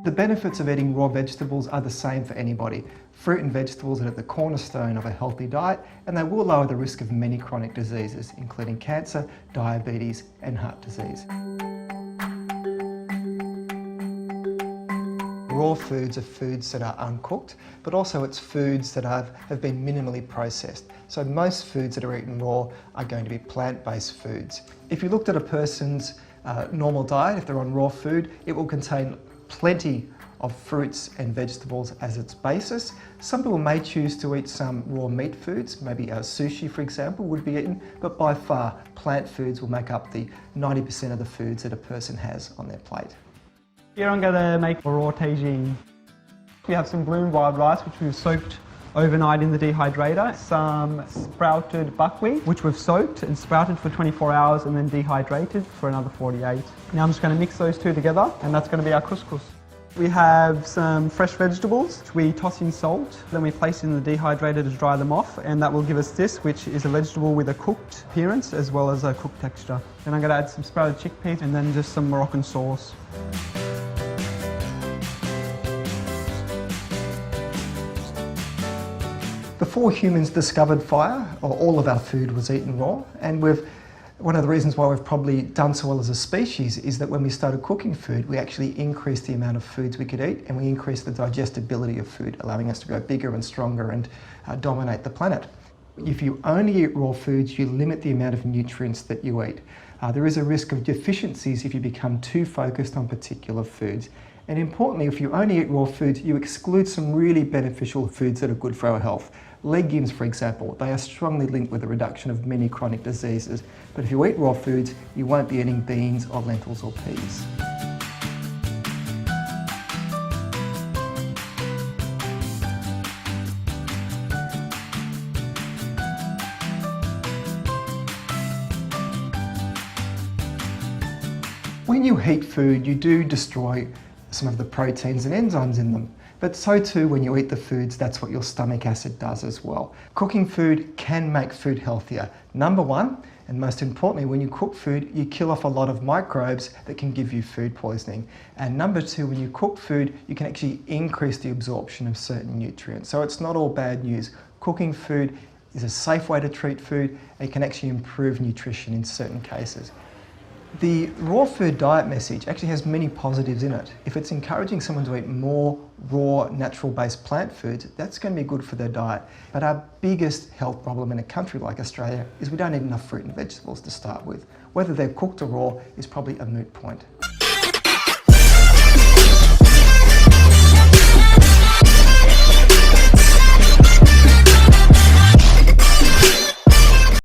The benefits of eating raw vegetables are the same for anybody. Fruit and vegetables are at the cornerstone of a healthy diet, and they will lower the risk of many chronic diseases, including cancer, diabetes, and heart disease. Raw foods are foods that are uncooked, but also it's foods that have been minimally processed. So most foods that are eaten raw are going to be plant-based foods. If you looked at a person's normal diet, if they're on raw food, it will contain plenty of fruits and vegetables as its basis. Some people may choose to eat some raw meat foods, maybe sushi for example would be eaten, but by far plant foods will make up the 90% of the foods that a person has on their plate. Here I'm going to make a raw tagine. We have some bloom wild rice which we've soaked overnight in the dehydrator, some sprouted buckwheat which we've soaked and sprouted for 24 hours and then dehydrated for another 48. Now I'm just going to mix those two together and that's going to be our couscous. We have some fresh vegetables which we toss in salt, then we place in the dehydrator to dry them off, and that will give us this, which is a vegetable with a cooked appearance as well as a cooked texture. Then I'm going to add some sprouted chickpeas and then just some Moroccan sauce. Before humans discovered fire, all of our food was eaten raw, and one of the reasons why we've probably done so well as a species is that when we started cooking food, we actually increased the amount of foods we could eat, and we increased the digestibility of food, allowing us to grow bigger and stronger and dominate the planet. If you only eat raw foods, you limit the amount of nutrients that you eat. There is a risk of deficiencies if you become too focused on particular foods. And importantly, if you only eat raw foods, you exclude some really beneficial foods that are good for our health. Legumes, for example, they are strongly linked with the reduction of many chronic diseases. But if you eat raw foods, you won't be eating beans or lentils or peas. When you heat food, you do destroy some of the proteins and enzymes in them. But so too, when you eat the foods, that's what your stomach acid does as well. Cooking food can make food healthier. Number one, and most importantly, when you cook food, you kill off a lot of microbes that can give you food poisoning. And number two, when you cook food, you can actually increase the absorption of certain nutrients. So it's not all bad news. Cooking food is a safe way to treat food. It can actually improve nutrition in certain cases. The raw food diet message actually has many positives in it. If it's encouraging someone to eat more raw, natural-based plant foods, that's going to be good for their diet. But our biggest health problem in a country like Australia is we don't eat enough fruit and vegetables to start with. Whether they're cooked or raw is probably a moot point.